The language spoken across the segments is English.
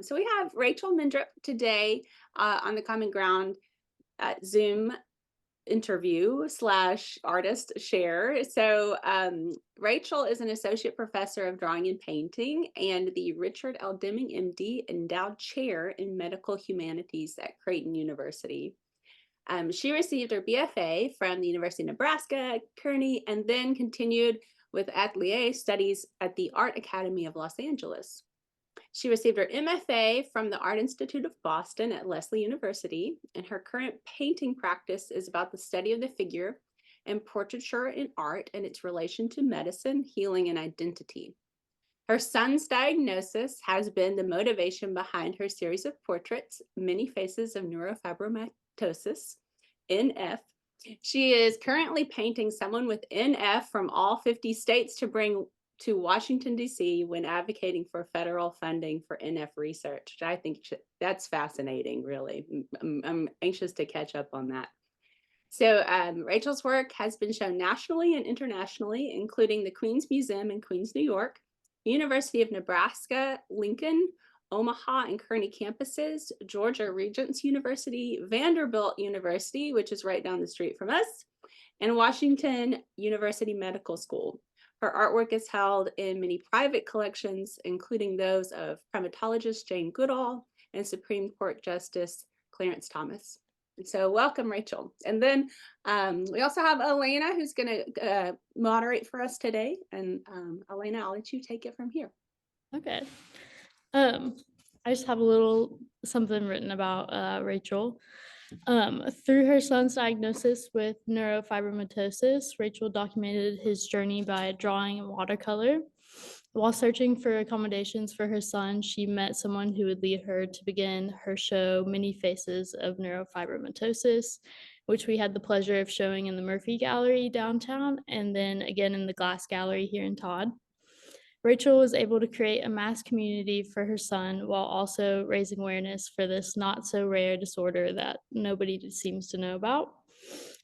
So we have Rachel Mindrup today on the Common Ground Zoom interview slash artist share. Rachel is an associate professor of drawing and painting and the Richard L. Deming, MD, endowed chair in medical humanities at Creighton University. She received her BFA from the University of Nebraska, Kearney, and then continued with atelier studies at the Art Academy of Los Angeles. She received her MFA from the Art Institute of Boston at Lesley University, and her current painting practice is about the study of the figure and portraiture in art and its relation to medicine, healing, and identity. Her son's diagnosis has been the motivation behind her series of portraits, Many Faces of Neurofibromatosis, NF. She is currently painting someone with NF from all 50 states to bring to Washington, D.C. when advocating for federal funding for NF research. I think that's fascinating, really. I'm anxious to catch up on that. So Rachel's work has been shown nationally and internationally, including the Queens Museum in Queens, New York, University of Nebraska, Lincoln, Omaha and Kearney campuses, Georgia Regents University, Vanderbilt University, which is right down the street from us, and Washington University Medical School. Her artwork is held in many private collections, including those of primatologist Jane Goodall and Supreme Court Justice Clarence Thomas. And so welcome, Rachel. And then we also have Elena, who's going to moderate for us today. And Elena, I'll let you take it from here. Okay. I just have a little something written about Rachel. Through her son's diagnosis with neurofibromatosis, Rachel documented his journey by drawing in watercolor. While searching for accommodations for her son, she met someone who would lead her to begin her show, Many Faces of Neurofibromatosis, which we had the pleasure of showing in the Murphy Gallery downtown, and then again in the Glass Gallery here in Todd. Rachel was able to create a mass community for her son while also raising awareness for this not so rare disorder that nobody seems to know about.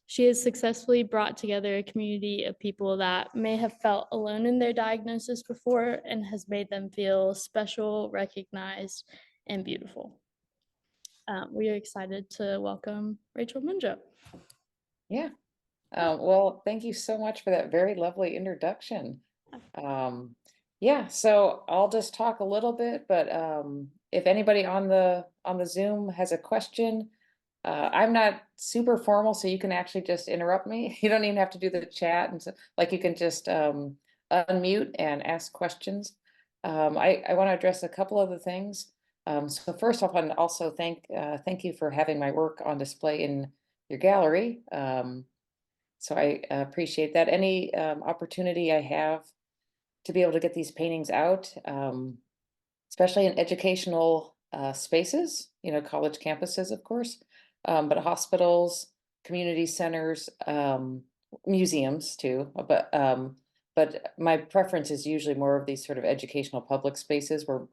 She has successfully brought together a community of people that may have felt alone in their diagnosis before and has made them feel special, recognized, and beautiful. We are excited to welcome Rachel Mindrup. Yeah. Well, thank you so much for that very lovely introduction. Yeah, so I'll just talk a little bit, but if anybody on the Zoom has a question, I'm not super formal, so you can actually just interrupt me. You don't even have to do the chat, and so, like, you can just unmute and ask questions. I want to address a couple of the things. So first off, and also thank you for having my work on display in your gallery. So I appreciate that. Any opportunity I have to be able to get these paintings out, especially in educational spaces, college campuses, of course, but hospitals, community centers, museums too. But my preference is usually more of these sort of educational public spaces where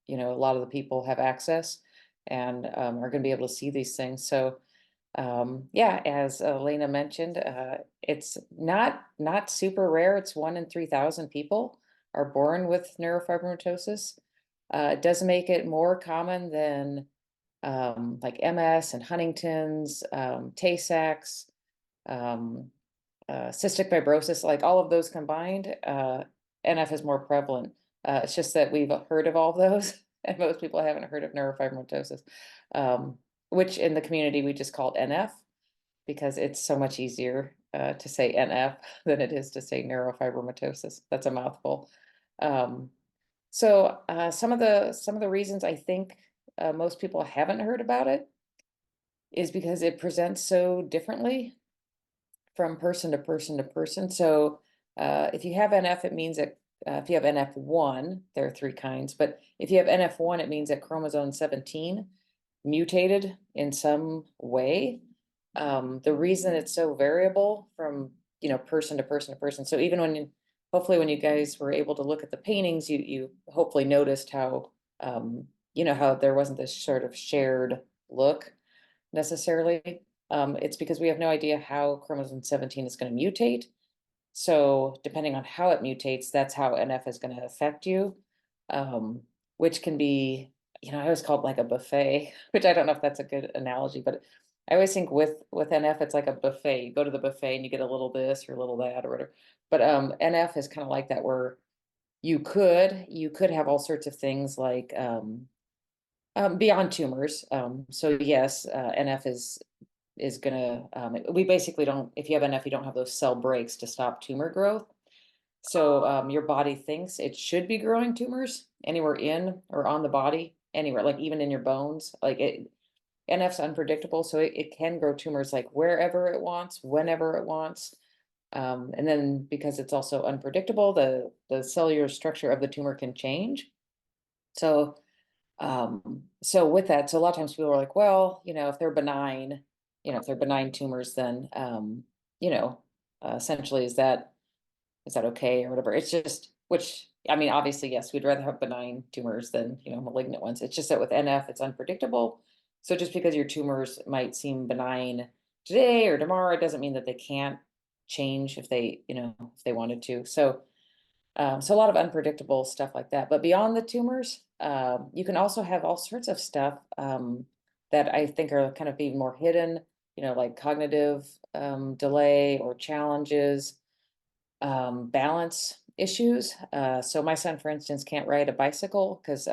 a lot of the people have access and are going to be able to see these things. So yeah, as Elena mentioned, it's not super rare. It's 1 in 3,000 people are born with neurofibromatosis. It does make it more common than like MS and Huntington's, Tay-Sachs, cystic fibrosis, like all of those combined. NF is more prevalent. It's just that we've heard of all of those, and most people haven't heard of neurofibromatosis, which in the community we just call it NF because it's so much easier to say NF than it is to say neurofibromatosis. That's a mouthful. So some of the reasons I think most people haven't heard about it is because it presents so differently from person to person to person. So if you have NF, it means that if you have NF1, there are 3 kinds, but if you have NF1, it means that chromosome 17 mutated in some way. The reason it's so variable from person to person to person. So even hopefully when you guys were able to look at the paintings, you hopefully noticed how how there wasn't this sort of shared look necessarily. It's because we have no idea how chromosome 17 is going to mutate. So depending on how it mutates, that's how NF is going to affect you, which can be I always call it like a buffet, which I don't know if that's a good analogy, but I always think with NF, it's like a buffet. You go to the buffet and you get a little this or a little that or whatever. But NF is kind of like that, where you could have all sorts of things like beyond tumors. So yes, NF is gonna we basically don't, if you have NF, you don't have those cell breaks to stop tumor growth. So your body thinks it should be growing tumors anywhere in or on the body, anywhere, like even in your bones. Like NF's unpredictable, so it can grow tumors like wherever it wants, whenever it wants. And then because it's also unpredictable, the cellular structure of the tumor can change. So so with that, so a lot of times people are like, well, if they're benign, if they're benign tumors, then you know, essentially is that okay or whatever? It's just, which, I mean, obviously, yes, we'd rather have benign tumors than, malignant ones. It's just that with NF, it's unpredictable. So just because your tumors might seem benign today or tomorrow, it doesn't mean that they can't change if they wanted to. So a lot of unpredictable stuff like that. But beyond the tumors, you can also have all sorts of stuff that I think are kind of being more hidden, like cognitive delay or challenges, balance issues. So my son, for instance, can't ride a bicycle because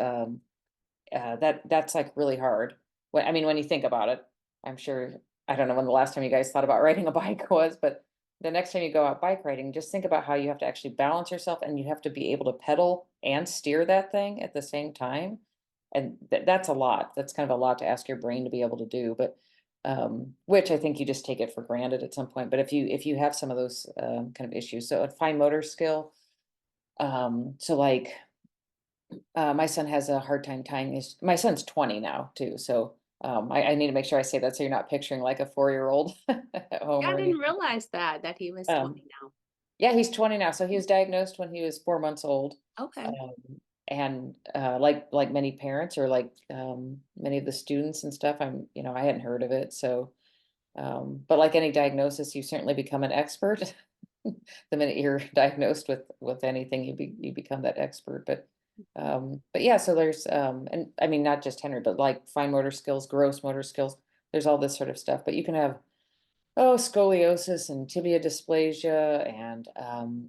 that's like really hard. I mean, when you think about it, I'm sure, I don't know when the last time you guys thought about riding a bike was, but the next time you go out bike riding, just think about how you have to actually balance yourself and you have to be able to pedal and steer that thing at the same time. And that's a lot. That's kind of a lot to ask your brain to be able to do, but which I think you just take it for granted at some point. But if you have some of those kind of issues, so a fine motor skill, so like my son has a hard time tying my son's 20 now too. So I need to make sure I say that so you're not picturing like a 4-year-old at home Yeah, I or didn't anything. realize that he was Um, 20 now. yeah, he's 20 now. So he was diagnosed when he was 4 months old. Okay. Um, and like many parents or like many of the students and stuff, I hadn't heard of it. So but like any diagnosis, you certainly become an expert. The minute you're diagnosed with anything, you become that expert. But yeah, so there's and I mean not just Henry, but like fine motor skills, gross motor skills. There's all this sort of stuff. But you can have scoliosis and tibia dysplasia, and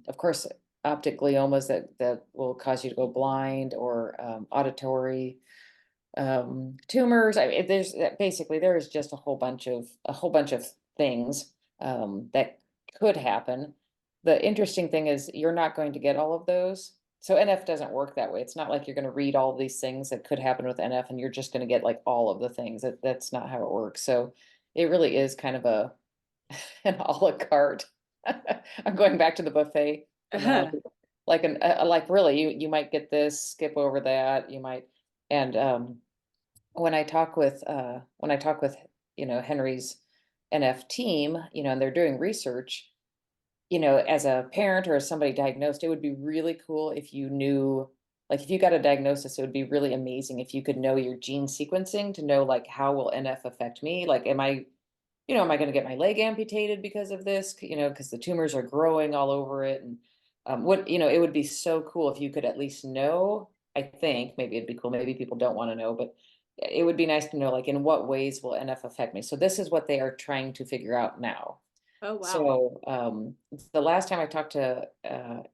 of course optic gliomas that will cause you to go blind, or auditory tumors. I mean, basically there is just a whole bunch of things that could happen. The interesting thing is you're not going to get all of those. So NF doesn't work that way. It's not like you're going to read all of these things that could happen with NF and you're just going to get like all of the things. That's not how it works. So it really is kind of an a la carte. I'm going back to the buffet analogy. Like really, you might get this, skip over that, you might. And when I talk with Henry's NF team, and they're doing research, as a parent or as somebody diagnosed, it would be really cool if you knew, like if you got a diagnosis, it would be really amazing if you could know your gene sequencing to know like how will NF affect me? Like am I going to get my leg amputated because of this? Because the tumors are growing all over it. And it would be so cool if you could at least know. I think maybe it'd be cool. Maybe people don't want to know, but it would be nice to know, like, in what ways will NF affect me? So this is what they are trying to figure out now. Oh, wow. So the last time I talked to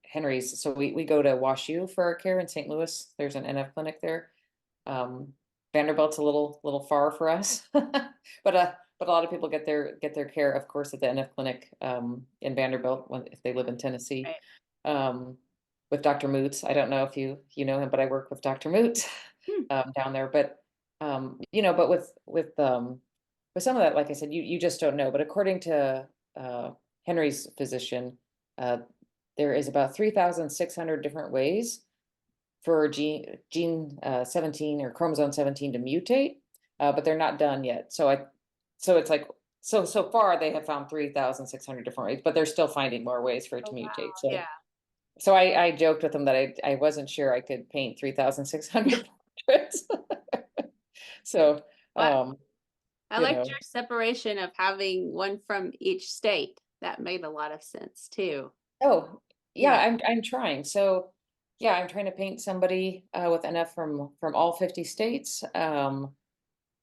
Henry's, so we go to WashU for our care in St. Louis. There's an NF clinic there. Vanderbilt's a little far for us, but a lot of people get their care, of course, at the NF clinic in Vanderbilt if they live in Tennessee. Right. With Dr. Moots. I don't know if you know him, but I work with Dr. Moots down there. But but with some of that, like I said, you just don't know. But according to Henry's physician, there is about 3,600 different ways for gene 17 or chromosome 17 to mutate, but they're not done yet. So it's like so far they have found 3,600 different ways, but they're still finding more ways for it to Oh, wow. mutate. Yeah. So I joked with them that I wasn't sure I could paint 3,600 portraits. So Well, I you liked know, your separation of having one from each state. That made a lot of sense too. oh yeah, Yeah. I'm trying. So yeah, I'm trying to paint somebody with NF from all 50 states.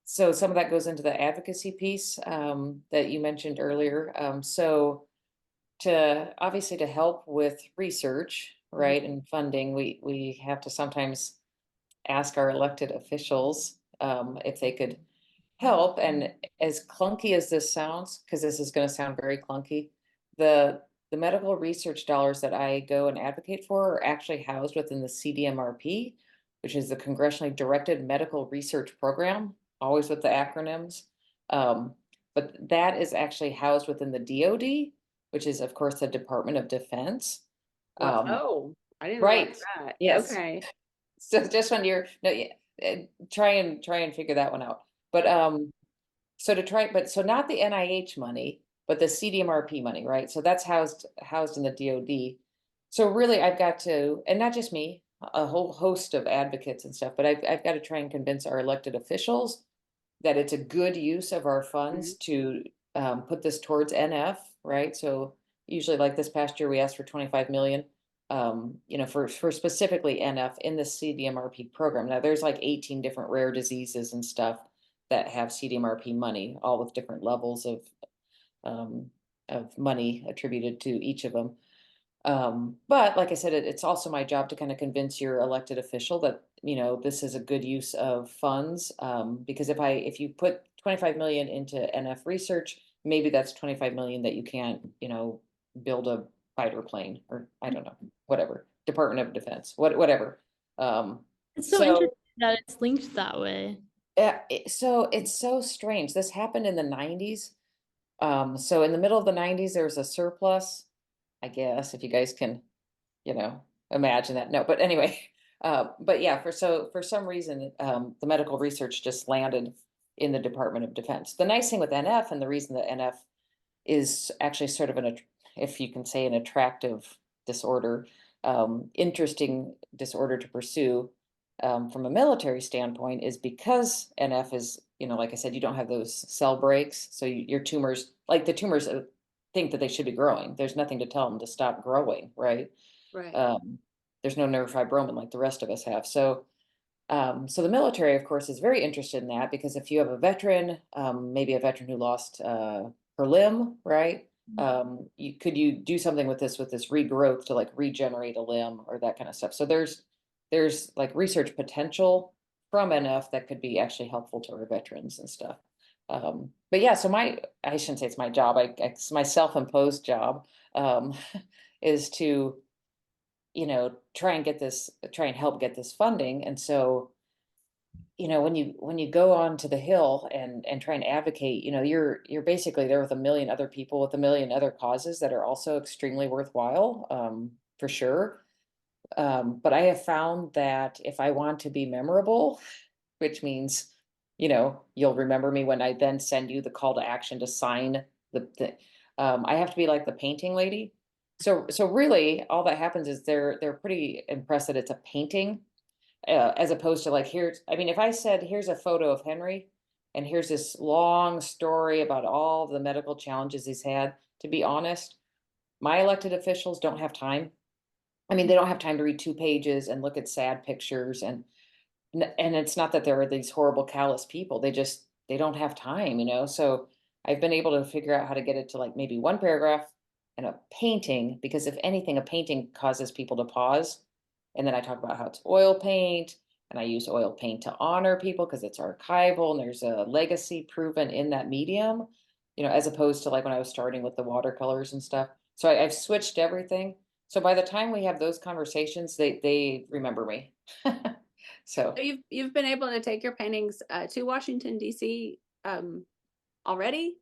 So some of that goes into the advocacy piece that you mentioned earlier. So to obviously to help with research, Mhm. right, and funding, we have to sometimes ask our elected officials if they could help. And as clunky as this sounds, because this is going to sound very clunky, the the medical research dollars that I go and advocate for are actually housed within the CDMRP, which is the Congressionally Directed Medical Research Program, always with the acronyms. Um, but that is actually housed within the DoD, which is, of course, the Department of Defense. Well, Um, oh, I didn't realize right. that. Yes. Okay. So just when you're no, yeah, try and figure that one out. But so not the NIH money, but the CDMRP money, right? So that's housed in the DoD. So really, I've got to, and not just me, a whole host of advocates and stuff, but I've got to try and convince our elected officials that it's a good use of our Mhm. funds to put this towards NF, right? So usually, like this past year, we asked for 25 million, for specifically NF in the CDMRP program. Now, there's like 18 different rare diseases and stuff that have CDMRP money, all with different levels um, of money attributed to each of them. But like I said, it's also my job to kind of convince your elected official that, this is a good use of funds. Because if you put 25 million into NF research, maybe that's 25 million that you can't, build a fighter plane, or I don't know, whatever, Department of Defense, whatever. It's so So interesting that it's linked that way. so it's so strange. This happened in the 90s. So in the middle of the 90s, there was a surplus, I guess, if you guys can, imagine that. No, but anyway, but yeah, for some reason, the medical research just landed in the Department of Defense. The nice thing with NF, and the reason that NF is actually sort of if you can say, an attractive disorder, interesting disorder to pursue, from a military standpoint, is because NF is, like I said, you don't have those cell breaks. So your tumors, like the tumors, think that they should be growing. There's nothing to tell them to stop growing, right? Right. Um, there's no neurofibroma like the rest of us have. So the military, of course, is very interested in that, because if you have a veteran, maybe a veteran who lost her limb, right? You do something with this regrowth to like regenerate a limb or that kind of stuff. So there's like research potential from NF that could be actually helpful to our veterans and stuff. But yeah, so I shouldn't say it's my job. It's my self-imposed job, is to try and help get this funding. And so, when you go onto the Hill and try and advocate, you're basically there with a million other people with a million other causes that are also extremely worthwhile, for sure. But I have found that if I want to be memorable, which means, you'll remember me when I then send you the call to action to sign I have to be like the painting lady. So really, all that happens is they're pretty impressed that it's a painting, as opposed to like, I mean, if I said, here's a photo of Henry, and here's this long story about all the medical challenges he's had, to be honest, my elected officials don't have time. I mean, they don't have time to read 2 pages and look at sad pictures, and it's not that there are these horrible, callous people. They don't have time, So I've been able to figure out how to get it to like maybe one paragraph and a painting, because if anything, a painting causes people to pause. And then I talk about how it's oil paint, and I use oil paint to honor people because it's archival and there's a legacy proven in that medium, as opposed to like when I was starting with the watercolors and stuff. So I've switched everything. So by the time we have those conversations, they remember me. So So you've been able to take your paintings to Washington D.C. Already?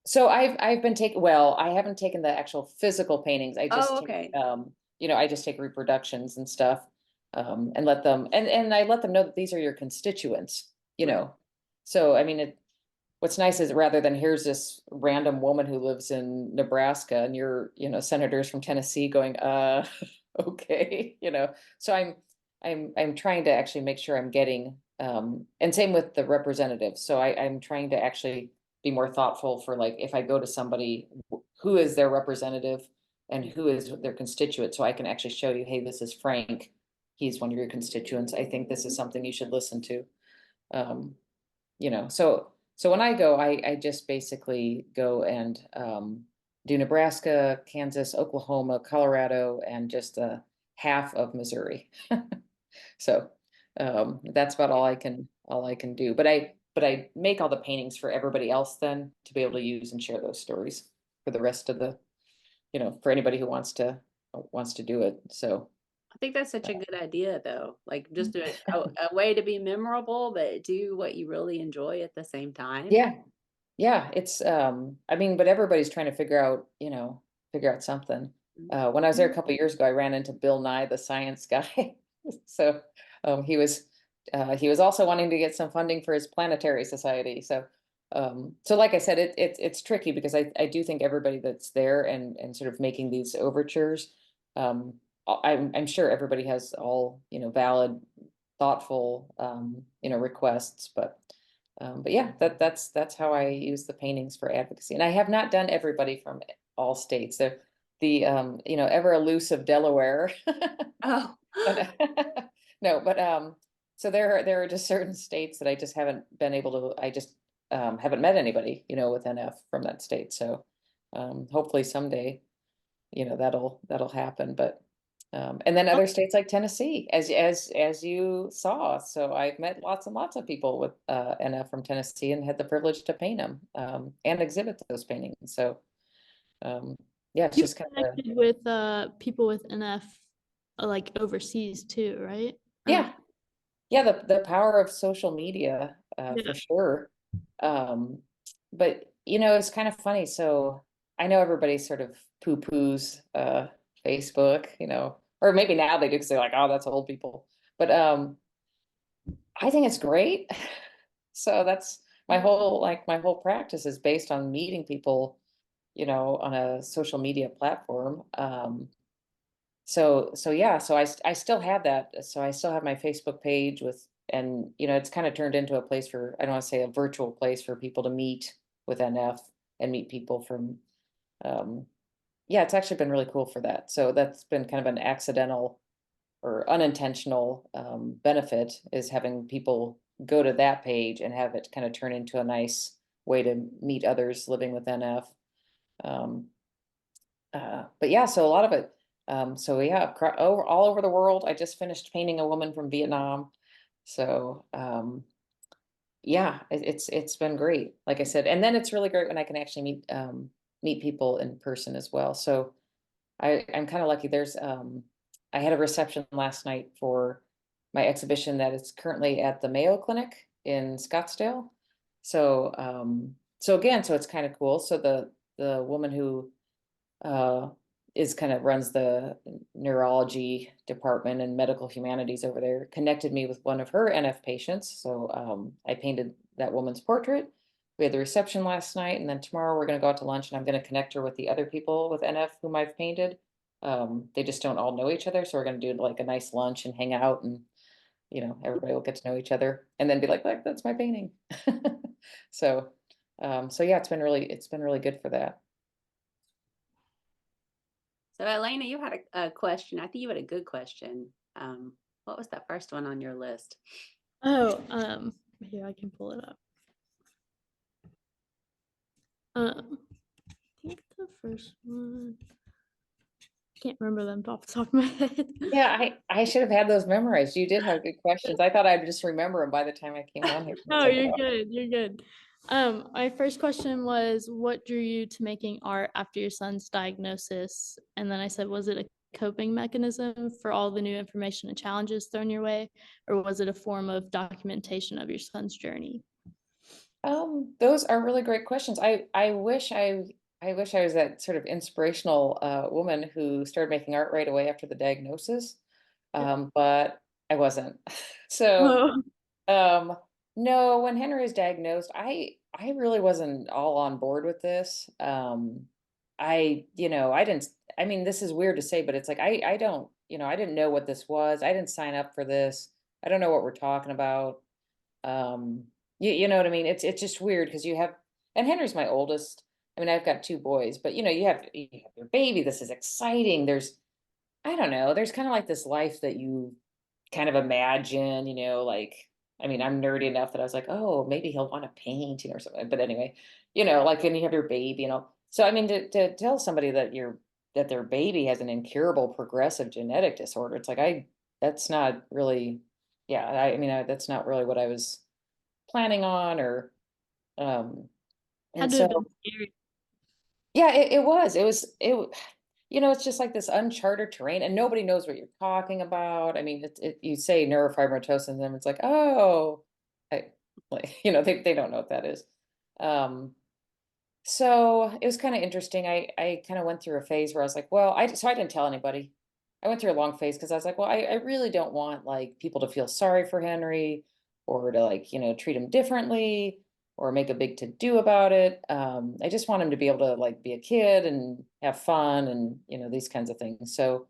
So I've been taking, well, I haven't taken the actual physical paintings. I just Oh, take okay. I just take reproductions and stuff, and let them, and I let them know that these are your constituents, you Right. know. So I mean, what's nice is, rather than here's this random woman who lives in Nebraska and you're, senators from Tennessee going, okay, So I'm trying to actually make sure I'm getting, and same with the representatives. So I'm trying to actually be more thoughtful for, like, if I go to somebody, who is their representative and who is their constituent, so I can actually show you, hey, this is Frank, he's one of your constituents, I think this is something you should listen to. You know, so when I go, I just basically go and do Nebraska, Kansas, Oklahoma, Colorado, and just half of Missouri. So that's about all I can do. But I make all the paintings for everybody else then to be able to use and share those stories for the rest of the, you know, for anybody who wants to do it. So I think that's such a good idea, though. Like, just a way to be memorable, but do what you really enjoy at the same time. yeah, yeah, it's I mean, but everybody's trying to figure out, you know, something. When I was there a couple of years ago, I ran into Bill Nye, the science guy. So he was also wanting to get some funding for his planetary society. So so like I said, it's tricky because I do think everybody that's there and sort of making these overtures, I'm sure everybody has all, you know, valid, thoughtful you know, requests, but yeah, that's how I use the paintings for advocacy. And I have not done everybody from all states. The you know, ever elusive Delaware. Oh, But, no, but so there are just certain states that I just haven't been able to. I just haven't met anybody, you know, with NF from that state. So hopefully someday, you know, that'll happen. But and then other states like Tennessee, as you saw. So I've met lots and lots of people with NF from Tennessee and had the privilege to paint them and exhibit those paintings. So yeah, it's You just kind of connected with people with NF like overseas too, right? yeah, yeah, the power of social media Yeah. for sure. Um, but you know, it's kind of funny. So I know everybody sort of poo-poos Facebook, you know, or maybe now they do because they're like, oh, that's old people. But I think it's great. So that's my whole practice is based on meeting people, you know, on a social media platform. So yeah, so I still have that. So I still have my Facebook page with, and you know, it's kind of turned into a place for, I don't want to say a virtual place for people to meet with NF and meet people from yeah, it's actually been really cool for that. So that's been kind of an accidental or unintentional benefit, is having people go to that page and have it kind of turn into a nice way to meet others living with NF. Um, but yeah, so a lot of it. So yeah, all over the world. I just finished painting a woman from Vietnam. So yeah, it's been great. Like I said, and then it's really great when I can actually meet people in person as well. So I'm kind of lucky. I had a reception last night for my exhibition that is currently at the Mayo Clinic in Scottsdale. So so again, so it's kind of cool. So the woman who uh, is kind of runs the neurology department and medical humanities over there, connected me with one of her NF patients. So I painted that woman's portrait. We had the reception last night, and then tomorrow we're going to go out to lunch, and I'm going to connect her with the other people with NF whom I've painted. They just don't all know each other, so we're going to do like a nice lunch and hang out, and you know, everybody will get to know each other, and then be like, that's my painting. So, so yeah, it's been really good for that. so Elena, you had a question. I think you had a good question. What was that first one on your list? Oh, here I can pull it up. I think the first one. I can't remember them off the top of my head. Yeah, I should have had those memorized. You did have good questions. I thought I'd just remember them by the time I came on here. No, you're good. You're good. My first question was, what drew you to making art after your son's diagnosis? And then I said, was it a coping mechanism for all the new information and challenges thrown your way, or was it a form of documentation of your son's journey? Those are really great questions. I wish I was that sort of inspirational woman who started making art right away after the diagnosis. But I wasn't. So Oh, um no, when Henry was diagnosed, I really wasn't all on board with this. You know, I didn't, I mean, this is weird to say, but it's like I don't, you know, I didn't know what this was. I didn't sign up for this. I don't know what we're talking about. You know what I mean? It's just weird because you have, and Henry's my oldest. I mean, I've got two boys, but you know, you have your baby. This is exciting. There's, I don't know, there's kind of like this life that you kind of imagine, like, I mean, I'm nerdy enough that I was like, oh, maybe he'll want to paint, or something. But anyway, like when you have your baby, so I mean, to tell somebody that their baby has an incurable progressive genetic disorder, it's like, that's not really, yeah, I mean, that's not really what I was planning on, or, Had and to have so, been scary. yeah, it's just like this uncharted terrain, and nobody knows what you're talking about. I mean, you say neurofibromatosis, and then it's like, oh, like, they don't know what that is. Um, so it was kind of interesting. I kind of went through a phase where I was like, well, so I didn't tell anybody. I went through a long phase because I was like, well, I really don't want like people to feel sorry for Henry, or to like, treat him differently, or make a big to do about it. I just want him to be able to like be a kid and have fun, and these kinds of things. So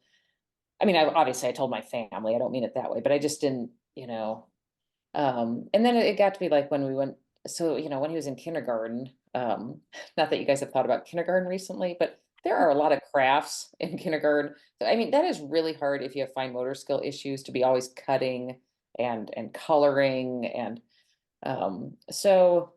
I mean, obviously I told my family. I don't mean it that way, but I just didn't, and then it got to be like when we went, so, when he was in kindergarten, not that you guys have thought about kindergarten recently, but there are a lot of crafts in kindergarten. I mean, that is really hard if you have fine motor skill issues, to be always cutting and coloring. And so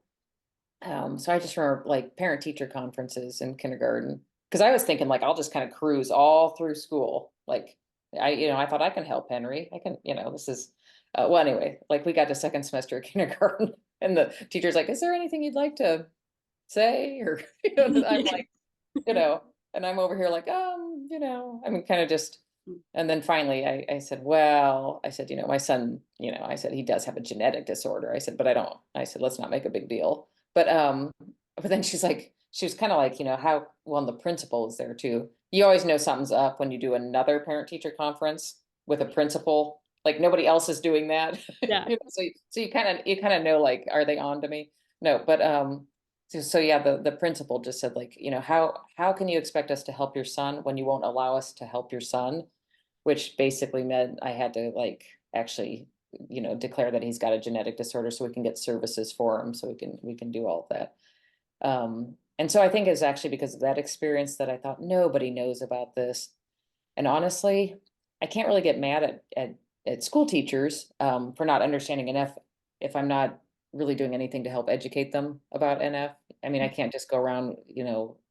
I just remember like parent teacher conferences in kindergarten, because I was thinking like I'll just kind of cruise all through school. Like I thought I can help Henry. I can, this is well, anyway, like we got to second semester of kindergarten, and the teacher's like, "Is there anything you'd like to say?" Or I'm like, and I'm over here like, I mean, kind of just. And then finally I said, well, I said, my son, I said, he does have a genetic disorder. I said, but I said, let's not make a big deal. But then she was kind of like, how, well, and the principal is there too. You always know something's up when you do another parent teacher conference with a principal, like nobody else is doing that. Yeah. So you kind of know, like, are they on to me? No, but so yeah, the principal just said, like, how can you expect us to help your son when you won't allow us to help your son? Which basically meant I had to like actually, declare that he's got a genetic disorder so we can get services for him, so we can do all of that. And so I think it's actually because of that experience that I thought nobody knows about this. And honestly, I can't really get mad at school teachers for not understanding enough if I'm not really doing anything to help educate them about NF. I mean, I can't just go around,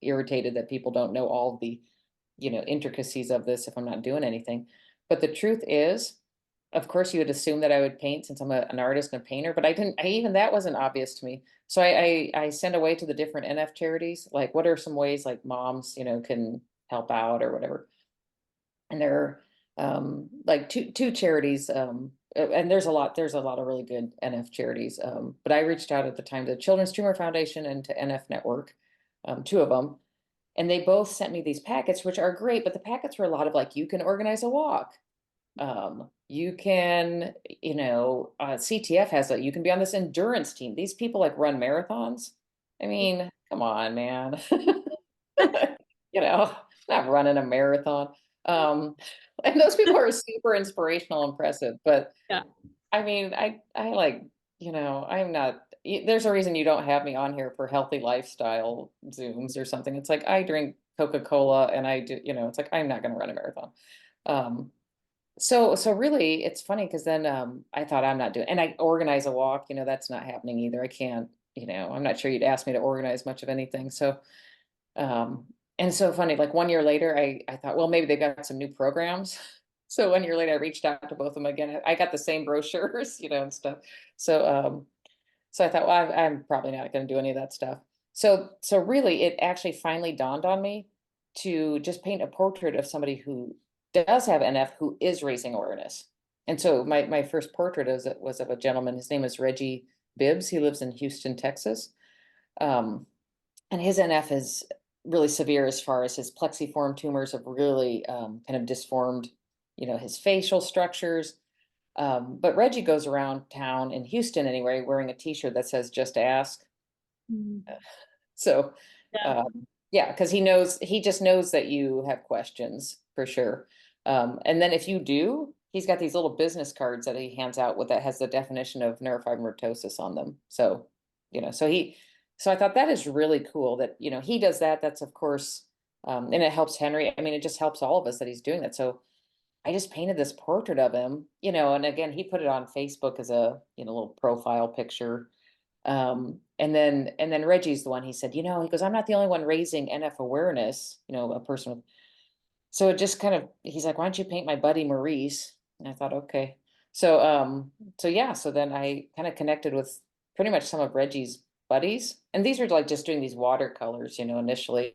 irritated that people don't know all the, intricacies of this if I'm not doing anything. But the truth is, of course, you would assume that I would paint since I'm an artist and a painter, but I didn't. Even that wasn't obvious to me. So I send away to the different NF charities, like what are some ways like moms, can help out or whatever. And there are like two charities, and there's a lot of really good NF charities. But I reached out at the time to the Children's Tumor Foundation and to NF Network, two of them, and they both sent me these packets, which are great. But the packets were a lot of like, you can organize a walk. You can, CTF has you can be on this endurance team. These people like run marathons. I mean, come on, man. Not running a marathon. And those people are super inspirational, impressive. But Yeah. I mean, I like, I'm not, there's a reason you don't have me on here for healthy lifestyle Zooms or something. It's like I drink Coca-Cola and I do, it's like I'm not going to run a marathon. So really it's funny because then I thought I'm not doing, and I organize a walk, that's not happening either. I can't, I'm not sure you'd ask me to organize much of anything. So and so funny, like 1 year later, I thought, well, maybe they've got some new programs. So 1 year later, I reached out to both of them again. I got the same brochures, and stuff. So I thought, well, I'm probably not going to do any of that stuff. So really, it actually finally dawned on me to just paint a portrait of somebody who does have NF, who is raising awareness. And so my first portrait was of a gentleman. His name is Reggie Bibbs. He lives in Houston, Texas. And his NF is really severe as far as his plexiform tumors have really kind of disformed, his facial structures. But Reggie goes around town in Houston anyway, wearing a t-shirt that says, "Just ask." Mm. So, Yeah. yeah, because he just knows that you have questions for sure. And then if you do, he's got these little business cards that he hands out with that has the definition of neurofibromatosis on them. So, so I thought that is really cool that, he does that. That's of course, and it helps Henry. I mean, it just helps all of us that he's doing that. So I just painted this portrait of him, and again, he put it on Facebook as a, little profile picture. And then Reggie's the one, he said, he goes, I'm not the only one raising NF awareness, a person with, so it just kind of, he's like, why don't you paint my buddy Maurice? And I thought, okay. So yeah, so then I kind of connected with pretty much some of Reggie's buddies. And these were like just doing these watercolors, initially.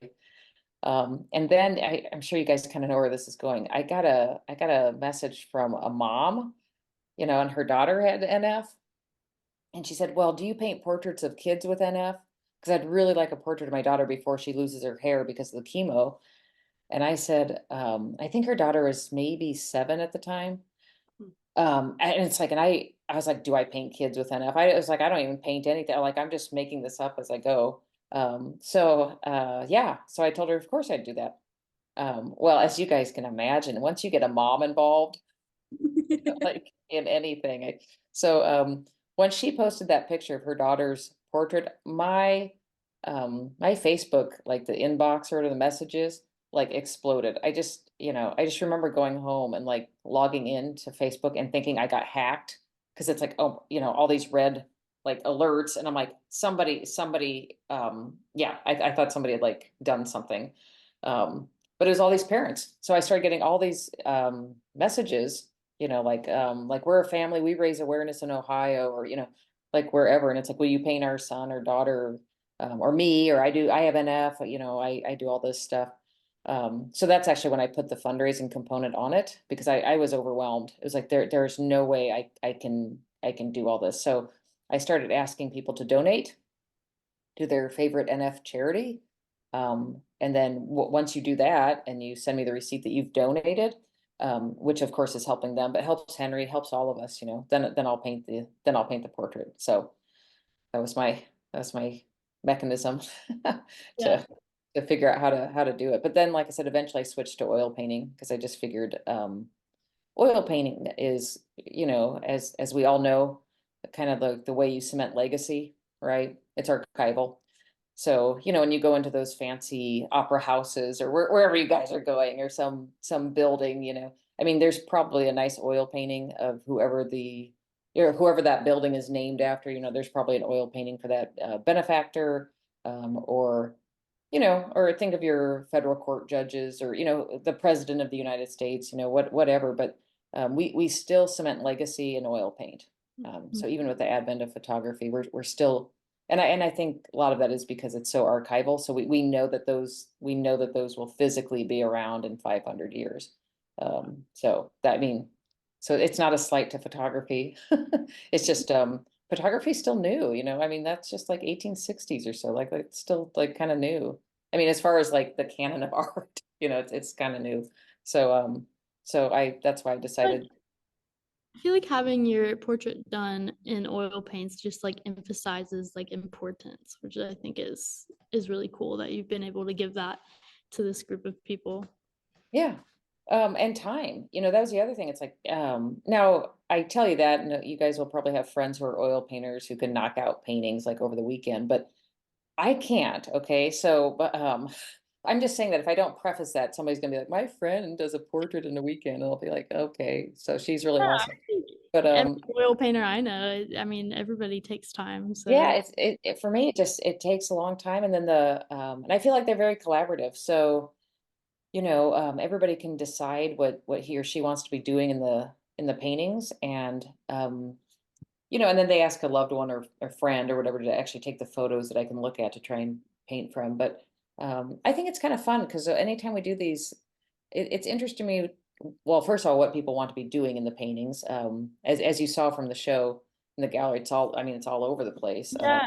And then I'm sure you guys kind of know where this is going. I got a message from a mom, and her daughter had NF. And she said, well, do you paint portraits of kids with NF? Because I'd really like a portrait of my daughter before she loses her hair because of the chemo. And I said, I think her daughter was maybe 7 at the time. And it's like, and I was like, do I paint kids with NF? I was like, I don't even paint anything. Like, I'm just making this up as I go. Yeah, so I told her, of course I'd do that. Well, as you guys can imagine, once you get a mom involved, like in anything, when she posted that picture of her daughter's portrait, my Facebook, like the inbox or the messages, like exploded. I just remember going home and like logging into Facebook and thinking I got hacked because it's like, oh, all these red like alerts, and I'm like, somebody, yeah, I thought somebody had like done something. But it was all these parents. So I started getting all these messages, like we're a family, we raise awareness in Ohio, or like wherever, and it's like, will you paint our son or daughter, or me, or I have NF, I do all this stuff. So that's actually when I put the fundraising component on it, because I was overwhelmed. It was like there's no way I can do all this. So I started asking people to donate to their favorite NF charity. And then once you do that and you send me the receipt that you've donated, which of course is helping them, but helps Henry, helps all of us, then I'll paint the portrait. So that was my mechanism Yeah. to figure out how to do it. But then, like I said, eventually I switched to oil painting because I just figured oil painting is, as we all know, kind of the way you cement legacy, right? It's archival. So, when you go into those fancy opera houses or wherever you guys are going, or some building, I mean, there's probably a nice oil painting of whoever whoever that building is named after. There's probably an oil painting for that benefactor, or or think of your federal court judges, or the president of the United States, whatever. But we still cement legacy in oil paint. So even with the advent of photography, we're still, and I think a lot of that is because it's so archival. So we know that those will physically be around in 500 years. So it's not a slight to photography. It's just photography's still new, I mean, that's just like 1860s or so, like it's still like kind of new. I mean, as far as like the canon of art, it's kind of new. So that's why I decided. I feel like having your portrait done in oil paints just like emphasizes like importance, which I think is really cool that you've been able to give that to this group of people. Yeah. And time, that was the other thing. It's like, now I tell you that, and you guys will probably have friends who are oil painters who can knock out paintings like over the weekend, but I can't. Okay. So, but, I'm just saying that if I don't preface that, somebody's gonna be like, my friend does a portrait in a weekend, and I'll be like, okay, so she's really Yeah, awesome. I think But, every oil painter I know, I mean, everybody takes time. yeah, So for me, it takes a long time. And then and I feel like they're very collaborative. So, everybody can decide what he or she wants to be doing in the paintings, and and then they ask a loved one or friend or whatever to actually take the photos that I can look at to try and paint from. But I think it's kind of fun because anytime we do these, it's interesting to me. Well, first of all, what people want to be doing in the paintings, as you saw from the show in the gallery, I mean, it's all over the place. yeah,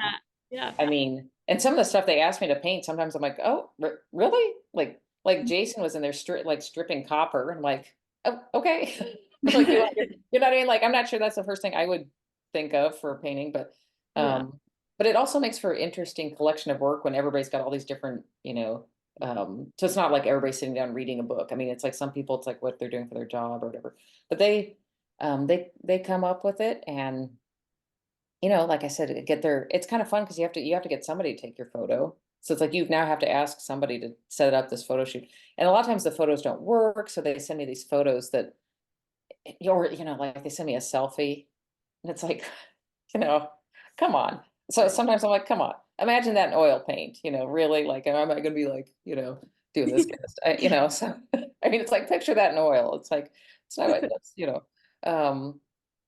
yeah. I mean, and some of the stuff they asked me to paint, sometimes I'm like, oh, really? Like Jason was in there stripping copper, and I'm like, oh, okay. Like you know what I mean? Like, I'm not sure that's the first thing I would think of for painting, Yeah. but it also makes for an interesting collection of work when everybody's got all these different, so it's not like everybody's sitting down reading a book. I mean, it's like some people, it's like what they're doing for their job or whatever, but they come up with it. And like I said, it's kind of fun because you have to get somebody to take your photo. So it's like you now have to ask somebody to set up this photo shoot. And a lot of times the photos don't work. So they send me these photos that or, like they send me a selfie and it's like, you know, come on. So Right. sometimes I'm like, come on, imagine that in oil paint, really, like, am I gonna be like, doing this kind of stuff, so, I mean, it's like, picture that in oil. It's like, it's not what that's.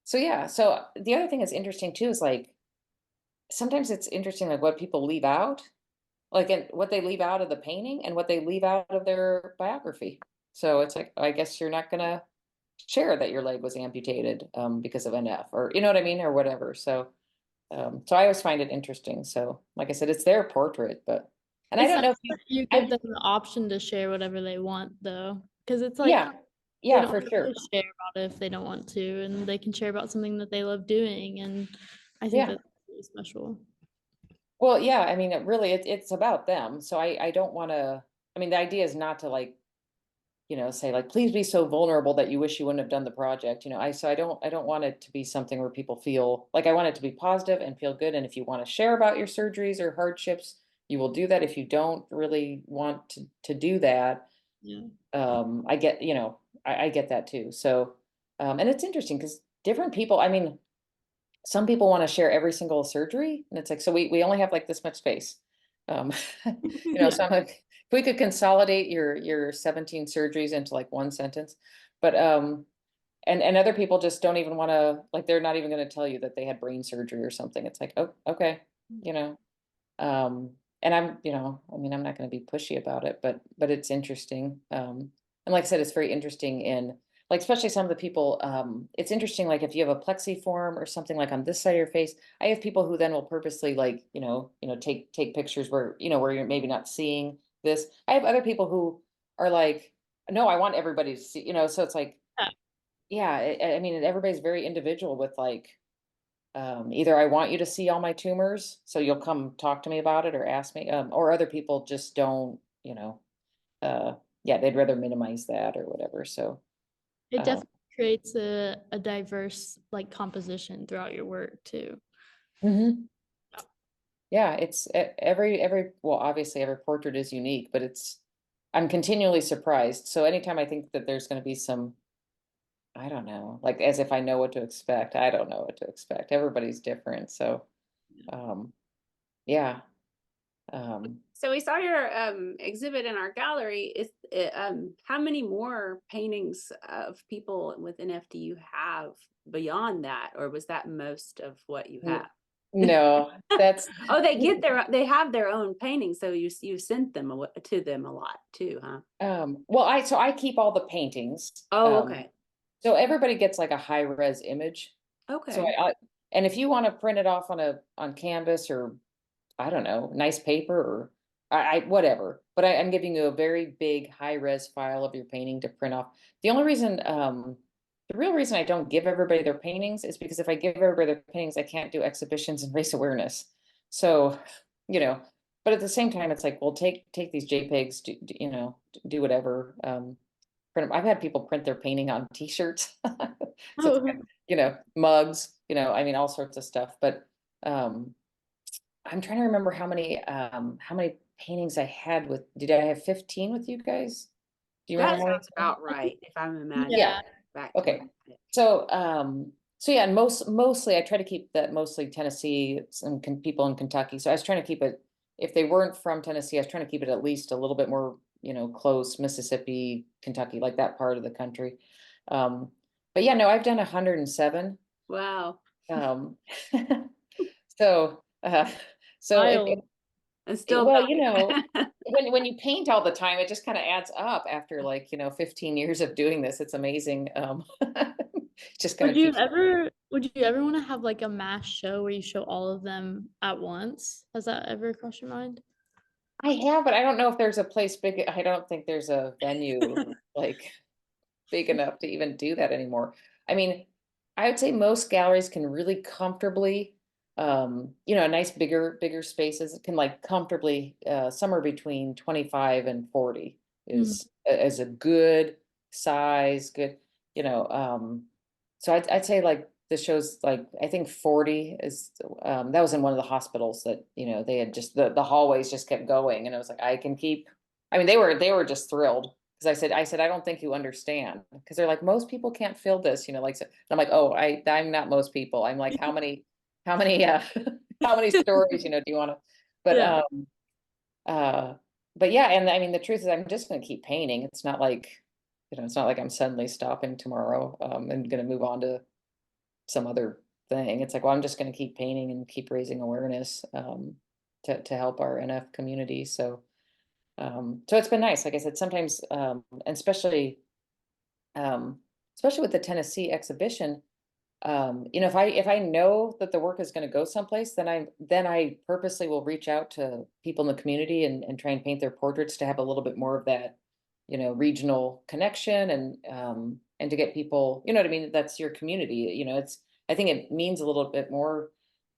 So yeah, so the other thing that's interesting too is like, sometimes it's interesting, like what people leave out, like, and what they leave out of the painting and what they leave out of their biography. So it's like, I guess you're not gonna share that your leg was amputated because of NF, or you know what I mean, or whatever. So I always find it interesting. So like I said, it's their portrait, but and I It's don't nice know if that you give I them the option to share whatever they want, though, because it's like yeah, they yeah, don't for have sure. to share about it if they don't want to, and they can share about something that they love doing, and I think Yeah. that's really special. Well, yeah, I mean, it's about them. So I don't want to, I mean, the idea is not to like, say like, please be so vulnerable that you wish you wouldn't have done the project. So I don't want it to be something where people feel like, I want it to be positive and feel good. And if you want to share about your surgeries or hardships, you will do that. If you don't really want to do that, Yeah. I get, I get that too. So, and it's interesting because different people, I mean, some people want to share every single surgery, and it's like, so we only have like this much space. Um, Yeah. so I'm like, if we could consolidate your 17 surgeries into like one sentence, but and other people just don't even want to, like, they're not even going to tell you that they had brain surgery or something. It's like, oh, okay, you know. Um, and I mean, I'm not going to be pushy about it, but it's interesting. And like I said, it's very interesting in, like, especially some of the people, it's interesting, like if you have a plexiform or something like on this side of your face, I have people who then will purposely, like, take pictures where, where you're maybe not seeing this. I have other people who are like, no, I want everybody to see, so it's like, Yeah. yeah, I mean, everybody's very individual with like, either I want you to see all my tumors, so you'll come talk to me about it or ask me, or other people just don't, uh, yeah, they'd rather minimize that or whatever. So, It uh, definitely creates a diverse like composition throughout your work too. mhm. Yeah, it's well, obviously every portrait is unique, but I'm continually surprised. So anytime I think that there's going to be some, I don't know, like as if I know what to expect, I don't know what to expect. Everybody's different. So, um, yeah. Um, So we saw your exhibit in our gallery. How many more paintings of people with NF do you have beyond that, or was that most of what you n- have? no, that's Oh, they have their own paintings, so you sent them to them a lot too, huh? well, I keep all the paintings. Oh, okay. So everybody gets like a high res image. So Okay. and if you want to print it off on canvas, or I don't know, nice paper, or whatever, but I'm giving you a very big high res file of your painting to print off. The only reason, the real reason I don't give everybody their paintings is because if I give everybody their paintings, I can't do exhibitions and raise awareness. So, you know, but at the same time, it's like, well, take these JPEGs, do whatever. I've had people print their painting on t-shirts. So it's, Oh, mugs, I mean, all sorts of stuff. But um, I'm trying to remember how many paintings I had with, did I have 15 with you guys? Do you That remember how sounds many? about right, if I'm imagining Yeah. yeah. back to Okay. it. So yeah, and mostly I try to keep that mostly Tennessee, some people in Kentucky. So I was trying to keep it, if they weren't from Tennessee, I was trying to keep it at least a little bit more, close, Mississippi, Kentucky, like that part of the country. Um, but yeah, no, I've done 107. Wow. Um, so if And still well, going. when you paint all the time, it just kind of adds up after, like, 15 years of doing this. It's amazing. Just kind Would of you keeps. ever would you ever want to have like a mass show where you show all of them at once? Has that ever crossed your mind? I have, but I don't know if there's a place big. I don't think there's a venue like big enough to even do that anymore. I mean, I would say most galleries can really comfortably, nice bigger spaces can like comfortably, somewhere between 25 and 40 Mm. is a good size, good, so I'd say like the shows, like I think 40 is, that was in one of the hospitals that, they had just the hallways just kept going, and it was like, I can keep, I mean, they were just thrilled. because I said, I don't think you understand. Because they're like, most people can't feel this, like, so I'm like, oh, I'm not most people. I'm like, how many, how many stories, do you want to, but, Yeah. uh, but yeah, and I mean, the truth is I'm just going to keep painting. It's not like, it's not like I'm suddenly stopping tomorrow, and going to move on to some other thing. It's like, well, I'm just going to keep painting and keep raising awareness, to help our NF community. So it's been nice. Like I said, sometimes, and um, especially with the Tennessee exhibition, if I know that the work is going to go someplace, then I purposely will reach out to people in the community and try and paint their portraits to have a little bit more of that, regional connection, and to get people, you know what I mean? That's your community. I think it means a little bit more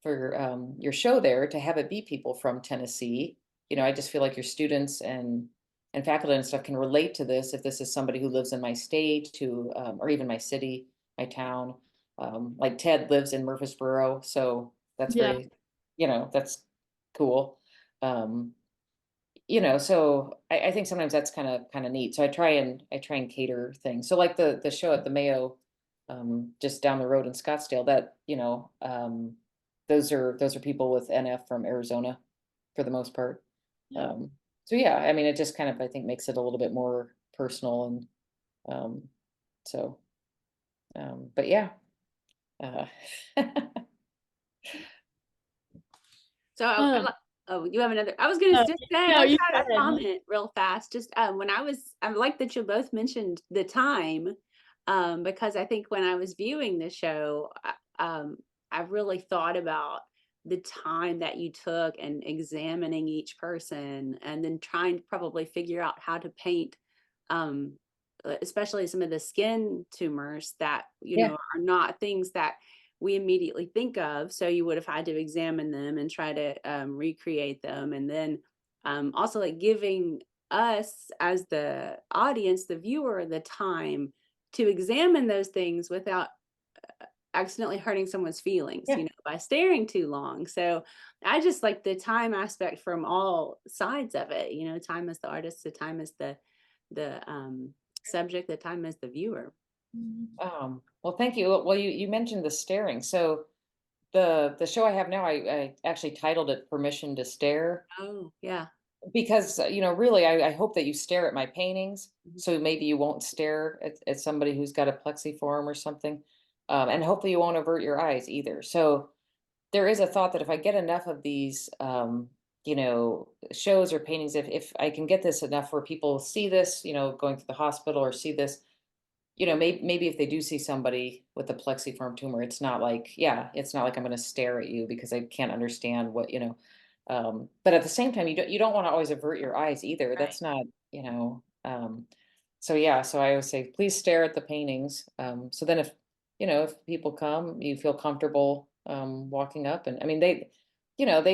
for, your show there to have it be people from Tennessee. I just feel like your students and faculty and stuff can relate to this if this is somebody who lives in my state, or even my city, my town. Like Ted lives in Murfreesboro, so that's Yeah. very, that's cool. Um, so I think sometimes that's kind of neat. So I try and cater things. So like the show at the Mayo, just down the road in Scottsdale, that, those are people with NF from Arizona for the most part. Yeah. Um, so yeah, I mean, it just kind of, I think, makes it a little bit more personal, and um, so, but yeah. Uh, So Um, oh, you have another. I was gonna no, just say no, I just you had go a ahead. comment real fast. Just when I like that you both mentioned the time, because I think when I was viewing the show, I really thought about the time that you took and examining each person, and then trying to probably figure out how to paint, um, especially some of the skin tumors that yeah, are not things that we immediately think of. So you would have had to examine them and try to recreate them. And then also like giving us as the audience, the viewer, the time to examine those things without accidentally hurting someone's feelings, yeah. by staring too long. So I just like the time aspect from all sides of it, time as the artist, the time as the subject, the time as the viewer. Mhm. Well, thank you. Well, you mentioned the staring. So the show I have now, I actually titled it "Permission to Stare," Oh, yeah. because, really, I hope that you stare at my paintings. Mhm. So maybe you won't stare at somebody who's got a plexiform or something, and hopefully you won't avert your eyes either. So there is a thought that if I get enough of these, shows or paintings, if I can get this enough where people see this, going to the hospital, or see this, maybe if they do see somebody with a plexiform tumor, it's not like I'm going to stare at you because I can't understand but at the same time, you don't want to always avert your eyes either. Right. That's not, you know, so yeah, so I always say, please stare at the paintings. So then if people come, you feel comfortable, walking up, and I mean, they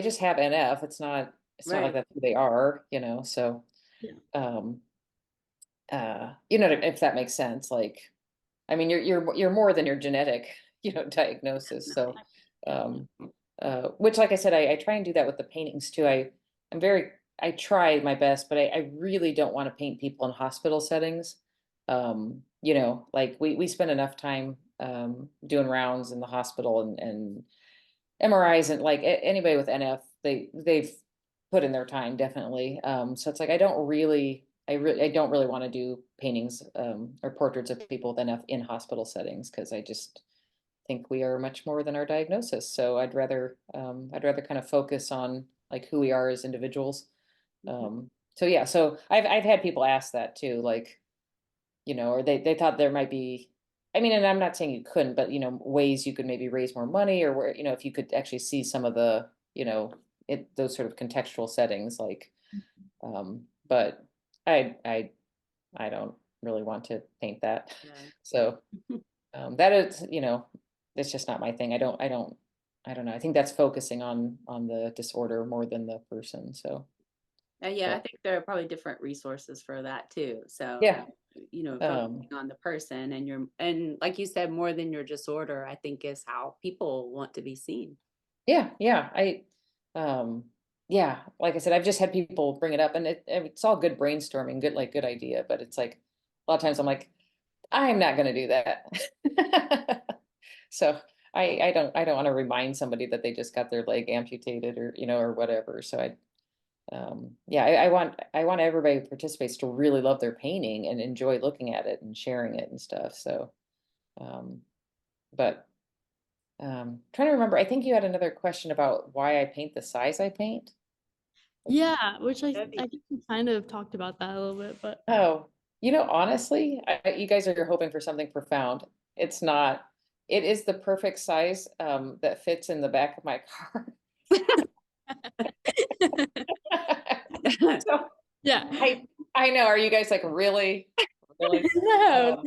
just have NF. It's not like Right. that's who they are, so, Yeah. um, if that makes sense. Like, I mean, you're more than your genetic, diagnosis. Definitely. So, um, which, like I said, I try and do that with the paintings too. I try my best, but I really don't want to paint people in hospital settings. Like we spend enough time, doing rounds in the hospital, and MRIs, and like anybody with NF, they've put in their time, definitely. So it's like I don't really want to do paintings, or portraits of people with NF in hospital settings, because I just think we are much more than our diagnosis. So I'd rather kind of focus on like who we are as individuals. Mhm. So yeah, so I've had people ask that too, like, or they thought there might be, I mean, and I'm not saying you couldn't, but, ways you could maybe raise more money, or where, if you could actually see some of the, those sort of contextual settings, like, but I, I, I don't really want to paint that. Yeah. So, that is, it's just not my thing. I don't know. I think that's focusing on the disorder more than the person. So, Yeah, I but think there are probably different resources for that too. So, yeah, focusing on the person and like you said, more than your disorder, I think is how people want to be seen. yeah, yeah. Um, yeah, like I said, I've just had people bring it up, and it's all good brainstorming, good idea, but it's like a lot of times I'm like, I'm not going to do that. So I don't want to remind somebody that they just got their leg amputated or or whatever. So yeah, I want everybody who participates to really love their painting and enjoy looking at it and sharing it and stuff. So um, but trying to remember, I think you had another question about why I paint the size I paint. Yeah, which That'd be I think we kind of talked about that a little bit, but Oh, honestly, you guys are hoping for something profound. It's not. It is the perfect size that fits in the back of my car. So yeah. I know. Are you guys like really, really? No.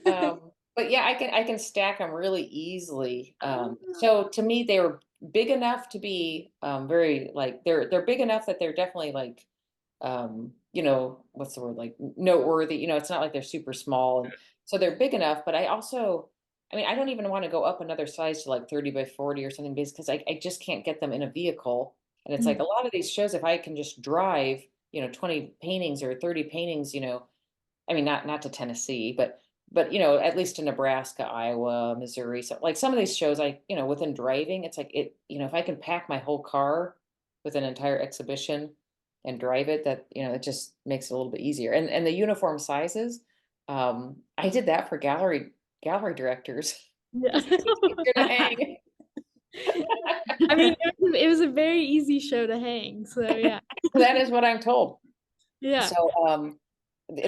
Um, but yeah, I can stack them really easily. Oh, So to me, they were big enough to be very like they're big enough that they're definitely like what's the word, like noteworthy. It's not like they're super small, and so they're big enough. But I mean, I don't even want to go up another size to like 30 by 40 or something, because I just can't get them in a vehicle. And it's like a lot of these shows, if I can just drive, 20 paintings or 30 paintings, I mean, not to Tennessee, but at least to Nebraska, Iowa, Missouri. So like some of these shows, within driving, it's like if I can pack my whole car with an entire exhibition and drive it, that it just makes it a little bit easier. And the uniform sizes, I did that for gallery directors. Yeah. Because it's easier to hang. I mean, it was a very easy show to hang, so yeah. That is what I'm told. Yeah. So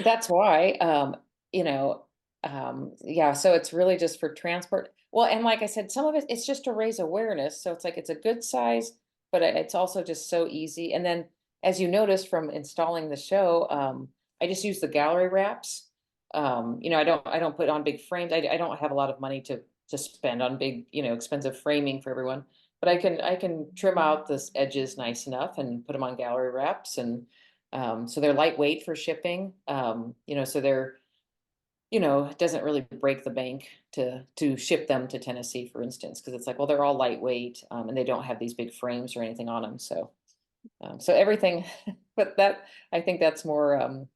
that's why yeah, so it's really just for transport. Well, and like I said, some of it's just to raise awareness. So it's like it's a good size, but it's also just so easy. And then as you noticed from installing the show, I just use the gallery wraps. I don't put on big frames. I don't have a lot of money to spend on big, expensive framing for everyone. But I can trim out the edges nice enough and put them on gallery wraps. And so they're lightweight for shipping. So they're, it doesn't really break the bank to ship them to Tennessee, for instance, because it's like, well, they're all lightweight, and they don't have these big frames or anything on them. So everything, but I think that's more,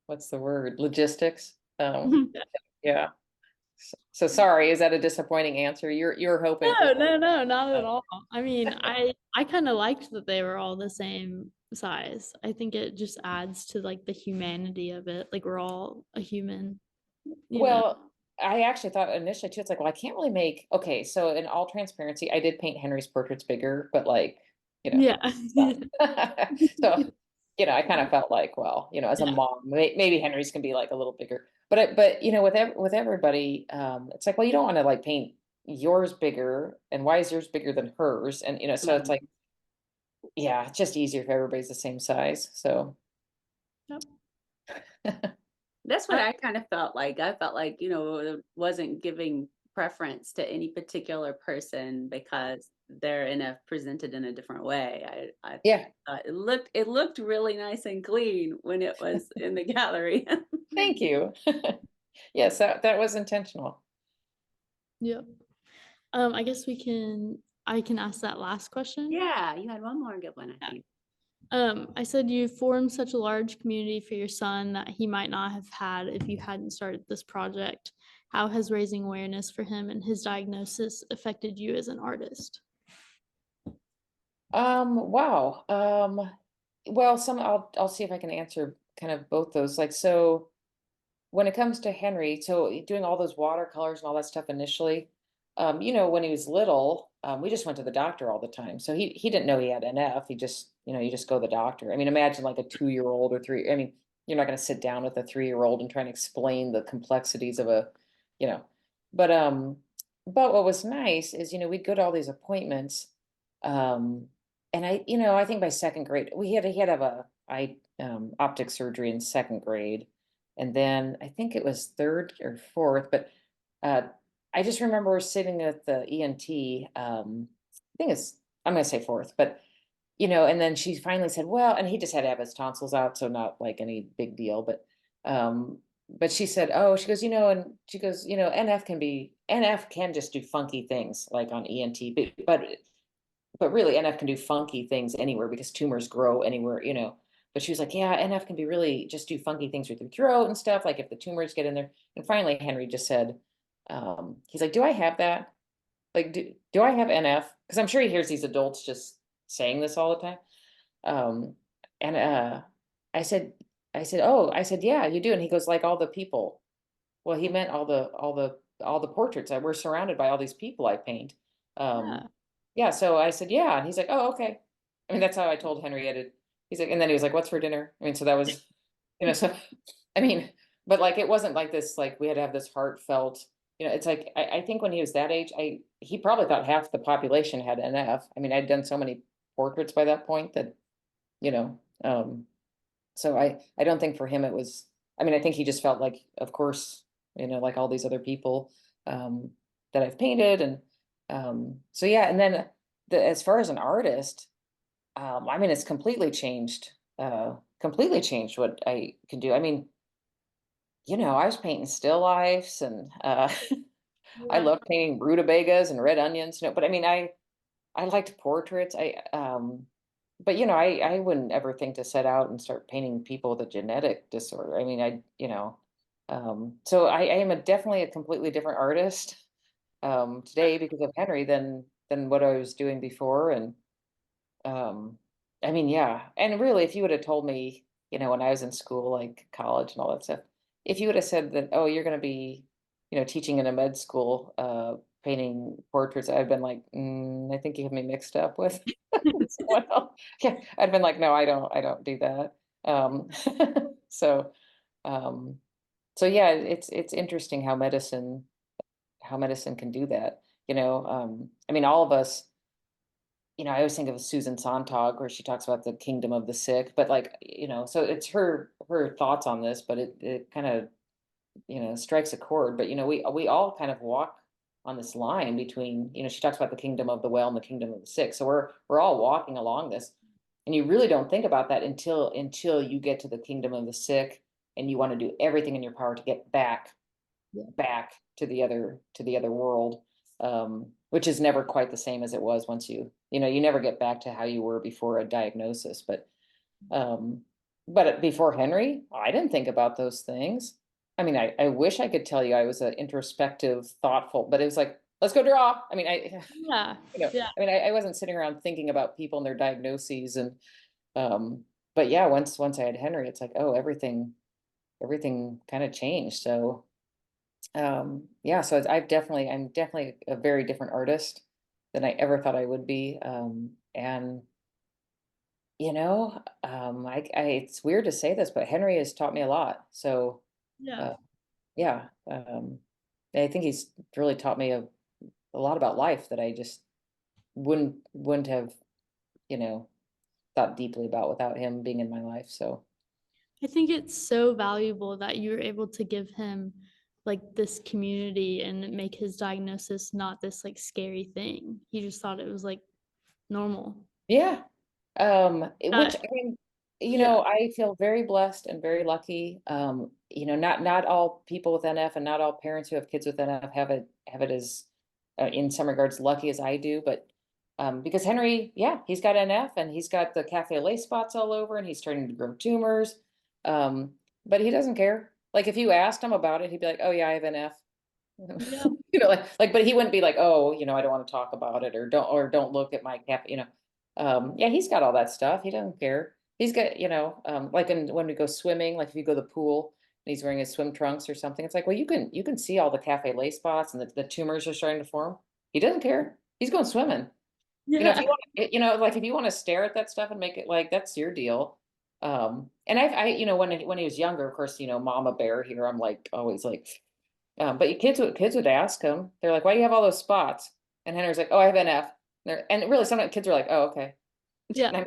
what's the word? Logistics. Yeah. So sorry, is that a disappointing answer? You're hoping for No, not at something. all. I mean, I kind of liked that they were all the same size. I think it just adds to like the humanity of it. Like we're all a human, you know. Well, I actually thought initially too, it's like, well, I can't really okay, so in all transparency, I did paint Henry's portraits bigger, but like, you know, Yeah. so, I kind of felt like, well, as a Yeah. mom, maybe Henry's can be like a little bigger, but with everybody, it's like, well, you don't want to like paint yours bigger, and why is yours bigger than hers? And, so it's like, yeah, it's just easier if everybody's the same size, so. Yep. that's what I kind of felt like. I felt like, it wasn't giving preference to any particular person because they're presented in a different way. I Yeah, thought it looked really nice and clean when it was in the gallery. thank you. Yes, that was intentional. Yep. I guess I can ask that last question. Yeah, you had one more good one, I Yeah. think. I said you formed such a large community for your son that he might not have had if you hadn't started this project. How has raising awareness for him and his diagnosis affected you as an artist? Wow. Well, I'll see if I can answer kind of both those. Like, so when it comes to Henry, so doing all those watercolors and all that stuff initially, when he was little, we just went to the doctor all the time. So he didn't know he had NF. He just, you just go to the doctor. I mean, imagine like a 2-year-old or three. I mean, you're not going to sit down with a 3-year-old and try and explain the complexities of you know, but but what was nice is, we'd go to all these appointments. Um, and I think by second grade, he had to have optic surgery in second grade. And then I think it was third or fourth, but uh, I just remember sitting at the ENT. I think I'm going to say fourth, but and then she finally said, well, and he just had to have his tonsils out, so not like any big deal, but she said, oh, she goes, and she goes, NF can just do funky things like on ENT, but but really NF can do funky things anywhere because tumors grow anywhere, you know. But she was like, yeah, NF can be really just do funky things with your throat and stuff, like if the tumors get in there. And finally, Henry just said, he's like, do I have that? Like, do I have NF? Because I'm sure he hears these adults just saying this all the time. Um, and I said, I said, yeah, you do. And he goes, like all the people. Well, he meant all the portraits. We're surrounded by all these people I paint. Yeah. Yeah, so I said, yeah, and he's like, oh, okay. I mean, that's how I told Henrietta. He's like, and then he was like, what's for dinner? I mean, so that was, so I mean, but like it wasn't like this, like we had to have this heartfelt, it's like I think when he was that age, he probably thought half the population had NF. I mean, I'd done so many portraits by that point that, you know, so I don't think for him it was, I mean, I think he just felt like, of course, like all these other people that I've painted. And so yeah, and then as far as an artist, I mean, it's completely changed what I can do. I mean, I was painting still lifes and I Yeah. loved painting rutabagas and red onions, but I mean, I liked portraits. But I wouldn't ever think to set out and start painting people with a genetic disorder. I mean, so I am definitely a completely different artist today because of Henry than what I was doing before. And I mean, yeah. And really, if you would have told me, when I was in school, like college and all that stuff, if you would have said that, oh, you're going to be, teaching in a med school, painting portraits, I'd been like, I think you have me mixed up with someone else. Yeah, I'd been like, no, I don't do that. Um, so, um, so yeah, it's interesting how medicine can do that. I mean, all of us, I always think of Susan Sontag where she talks about the kingdom of the sick, but like, so it's her thoughts on this, but it kind of, strikes a chord. But we all kind of walk on this line between, she talks about the kingdom of the well and the kingdom of the sick. So we're all walking along this. And you really don't think about that until you get to the kingdom of the sick and you want to do everything in your power to get back to the other world, which is never quite the same as it was once you never get back to how you were before a diagnosis. But before Henry, I didn't think about those things. I mean, I wish I could tell you I was an introspective, thoughtful, but it was like, let's go draw. I mean, Yeah. Yeah. I mean, I wasn't sitting around thinking about people and their diagnoses. And but yeah, once I had Henry, it's like, oh, everything kind of changed. So yeah, so I'm definitely a very different artist than I ever thought I would be. And it's weird to say this, but Henry has taught me a lot. So Yeah. uh, yeah, I think he's really taught me a lot about life that I just wouldn't have, you know, thought deeply about without him being in my life. So I think it's so valuable that you were able to give him like this community and make his diagnosis not this like scary thing. He just thought it was like normal. yeah, which Uh, I mean, yeah. I feel very blessed and very lucky. Not all people with NF and not all parents who have kids with NF have it as in some regards lucky as I do, but because Henry, yeah, he's got NF and he's got the cafe au lait spots all over and he's starting to grow tumors. Um, but he doesn't care. Like if you asked him about it, he'd be like, "Oh yeah, I have NF." Yeah. But he wouldn't be like, "Oh, I don't want to talk about it," or don't look at my cap, yeah, he's got all that stuff. He doesn't care. He's got, like when we go swimming, like if you go to the pool and he's wearing his swim trunks or something, it's like, well, you can see all the cafe au lait spots and the tumors are starting to form. He doesn't care. He's going swimming. If Yeah. you want, like if you want to stare at that stuff and make it like that's your deal. And when he was younger, of course, Mama Bear here, I'm like always like, but kids would ask him, they're like, why do you have all those spots? And Henry's like, oh, I have NF. And really, sometimes kids are like, oh, okay. Yeah. And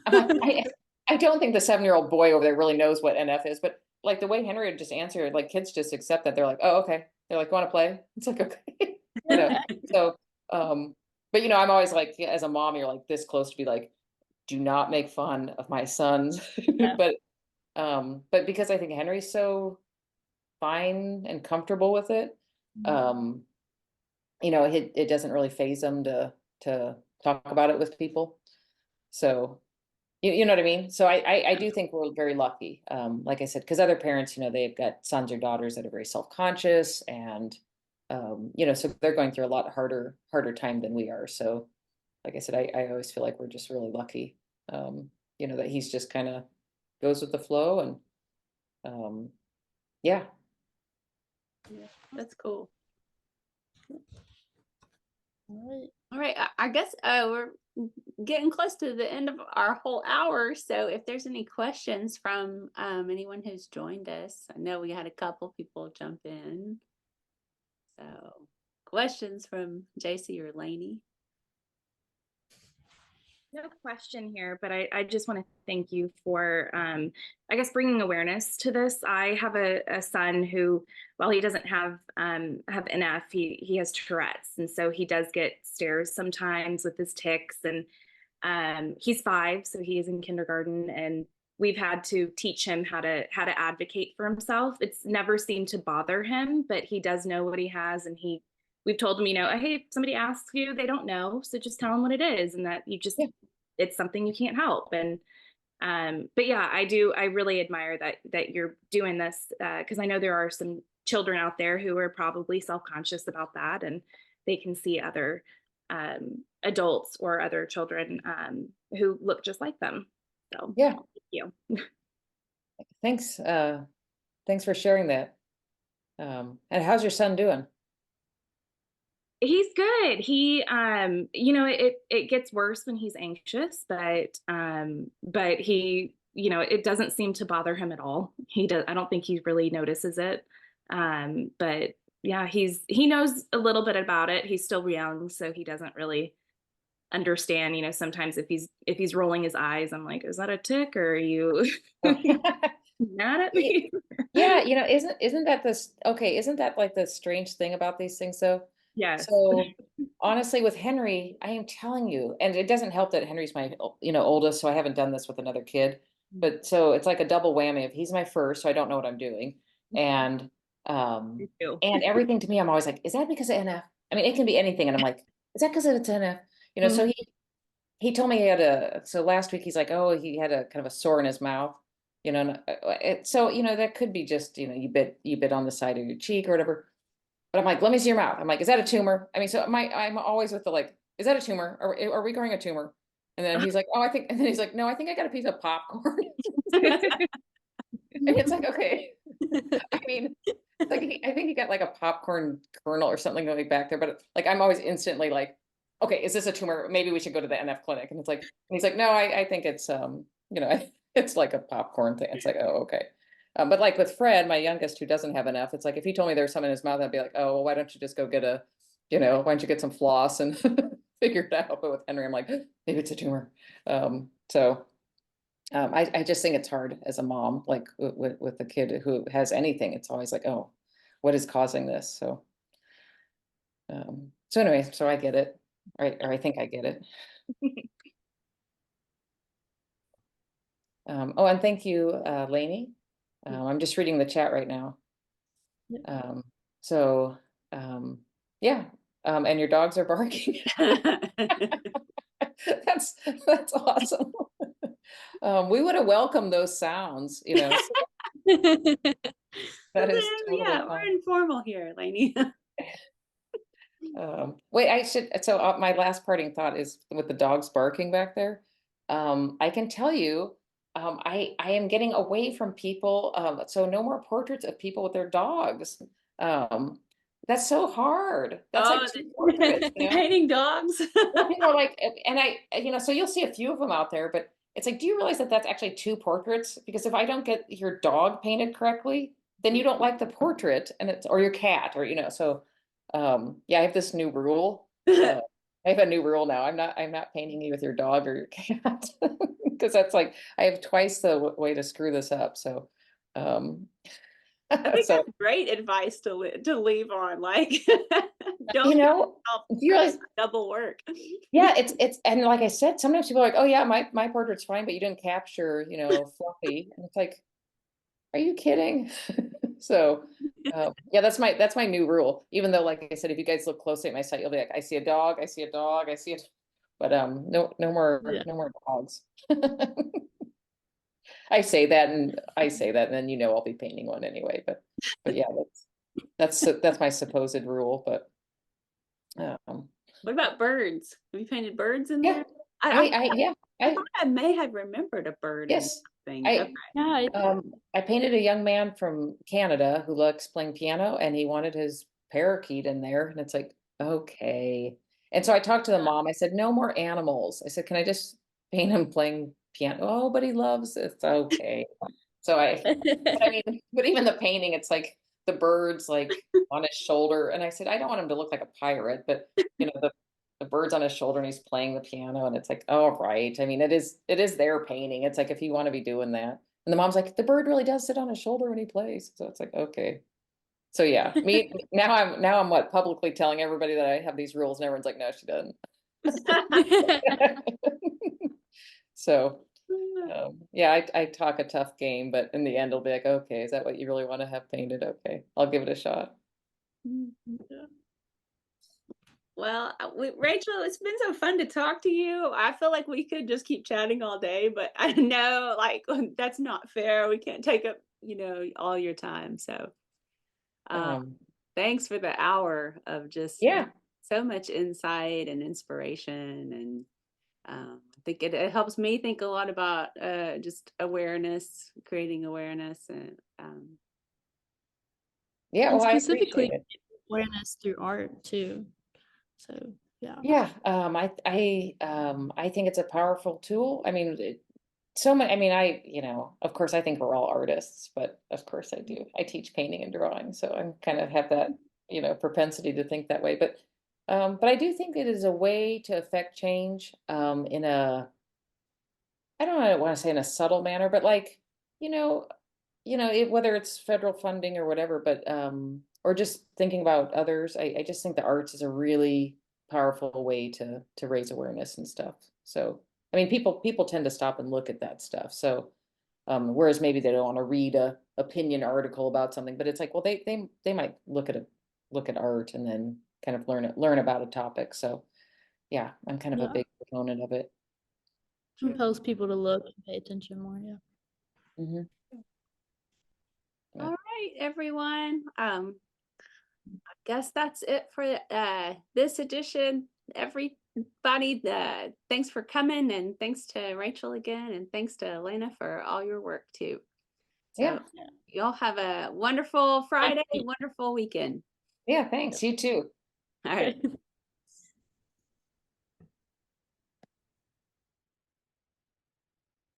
I'm like, I don't think the 7-year-old boy over there really knows what NF is, but like the way Henry would just answer, like kids just accept that. They're like, oh, okay. They're like, want to play? It's like, okay. you know. So, but I'm always like, yeah, as a mom, you're like this close to be like, do not make fun of my sons. Yeah. But because I think Henry's so fine and comfortable with it, Mhm. it doesn't really phase him to talk about it with people. So, you know what I mean? So I do think we're very lucky. Like I said, because other parents, you know, they've got sons or daughters that are very self-conscious, and you know, so they're going through a lot harder time than we are. So, like I said, I always feel like we're just really lucky. You know, that he's just kind of goes with the flow, and yeah. Yeah, that's cool. All right. All right, I guess we're getting close to the end of our whole hour. So if there's any questions from anyone who's joined us, I know we had a couple people jump in. So questions from JC or Lainey? No question here, but I just want to thank you for, I guess, bringing awareness to this. I have a son who, while he doesn't have NF, he has Tourette's, and so he does get stares sometimes with his tics. And he's 5, so he is in kindergarten, and we've had to teach him how to advocate for himself. It's never seemed to bother him, but he does know what he has, and we've told him, you know, hey, if somebody asks you, they don't know, so just tell them what it is, and that you just, it's something you can't help. And but yeah, I really admire that you're doing this, because I know there are some children out there who are probably self-conscious about that, and they can see other adults or other children who look just like them. So Yeah. thank you. Thanks. Thanks for sharing that. And how's your son doing? He's good. He, you know, it gets worse when he's anxious, but he, you know, it doesn't seem to bother him at all. I don't think he really notices it. But yeah, he knows a little bit about it. He's still young, so he doesn't really understand. You know, sometimes if he's rolling his eyes, I'm like, is that a tic, or are you mad at me? Yeah, you know, isn't that this okay, isn't that like the strange thing about these things though? Yes. So honestly, with Henry, I am telling you, and it doesn't help that Henry's my, you know, oldest, so I haven't done this with another kid. But so it's like a double whammy of he's my first, so I don't know what I'm doing. And Me too. and everything to me, I'm always like, is that because of NF? I mean, it can be anything. And I'm like, is that because it's NF? You know, so he told me he had so last week he's like, oh, he had a kind of a sore in his mouth, you know, so, you know, that could be just, you know, you bit on the side of your cheek or whatever. But I'm like, let me see your mouth. I'm like, is that a tumor? I mean, so I'm always with the like, is that a tumor? Are we growing a tumor? And then he's like, oh, I think, and then he's like, no, I think I got a piece of popcorn. And it's like, okay. I mean, like I think he got like a popcorn kernel or something going back there, but like I'm always instantly like, okay, is this a tumor? Maybe we should go to the NF clinic. And it's like, and he's like, no, I think it's you know, it's like a popcorn thing. It's like, oh, okay. But like with Fred, my youngest, who doesn't have NF, it's like if he told me there's something in his mouth, I'd be like, oh, well, why don't you just go get a, you know, why don't you get some floss and figure it out? But with Henry, I'm like, maybe it's a tumor. So I just think it's hard as a mom, like with a kid who has anything. It's always like, oh, what is causing this? So, so anyway, so I get it, right? Or I think I get it. Oh, and thank you, Lainey. I'm just reading the chat right now. So, yeah, and your dogs are barking. That's awesome. We would have welcomed those sounds, you know. That is totally yeah, we're fine. informal here, Lainey. Wait, I should, so my last parting thought is with the dogs barking back there. I can tell you, I am getting away from people. So no more portraits of people with their dogs. That's so hard. That's like 2 portraits, you know? Painting dogs. Well, people are like, and you know, so you'll see a few of them out there, but it's like, do you realize that that's actually 2 portraits? Because if I don't get your dog painted correctly, then you don't like the portrait, and it's, or your cat, or, you know, so, yeah, I have this new rule. I have a new rule now. I'm not painting you with your dog or your cat, because that's like, I have twice the way to screw this up. So, I think so, that's great advice to leave on. Like, don't you know, do you realize, double work. yeah, it's, and like I said, sometimes people are like, oh yeah, my portrait's fine, but you didn't capture, you know, Fluffy. And it's like, are you kidding? So, yeah, that's my new rule. Even though, like I said, if you guys look closely at my site, you'll be like, I see a dog, I see a dog, I see a But no more Yeah. no more dogs. I say that and then I'll be painting one anyway. But yeah, that's my supposed rule. But What about birds? Have you painted birds in yeah, there? I I thought I may have remembered a bird in yes. something. I Okay. Yeah, I painted a young man from Canada who likes playing piano, and he wanted his parakeet in there, and it's like, okay. And so I talked to the mom. I said, no more animals. I said, can I just paint him playing piano? Oh, but he loves it. It's okay. So but even the painting, it's like the birds like on his shoulder, and I said, I don't want him to look like a pirate, but the bird's on his shoulder and he's playing the piano, and it's like, oh, right. I mean, it is their painting. It's like, if you want to be doing that. And the mom's like, the bird really does sit on his shoulder when he plays. So it's like, okay. So yeah, now I'm what, publicly telling everybody that I have these rules, and everyone's like, no, she doesn't. So yeah, I talk a tough game, but in the end it'll be like, okay, is that what you really want to have painted? Okay, I'll give it a shot. Well, Rachel, it's been so fun to talk to you. I feel like we could just keep chatting all day, but I know like that's not fair. We can't take up, all your time. So thanks for the hour of just Yeah. so much insight and inspiration. And I think it helps me think a lot about just awareness, creating awareness. And Yeah, and well, I specifically appreciate it. awareness through art too. So yeah. Yeah, I think it's a powerful tool. I mean, so many. I mean, of course, I think we're all artists, but of course, I do. I teach painting and drawing, so I kind of have that, propensity to think that way. But I do think it is a way to affect change in a, I don't want to say in a subtle manner, but like, whether it's federal funding or whatever, but or just thinking about others. I just think the arts is a really powerful way to raise awareness and stuff. So I mean, people tend to stop and look at that stuff. So whereas maybe they don't want to read a opinion article about something, but it's like, well, they might look at art and then kind of learn about a topic. So yeah, I'm kind of a Yeah. big proponent of it. Compels people to look and pay attention more. Yeah. Mm-hmm. all right, everyone. I guess that's it for this edition. Everybody, thanks for coming, and thanks to Rachel again, and thanks to Elena for all your work too. So Yeah. y'all have a wonderful Friday, wonderful weekend. Yeah, thanks. You too. All right.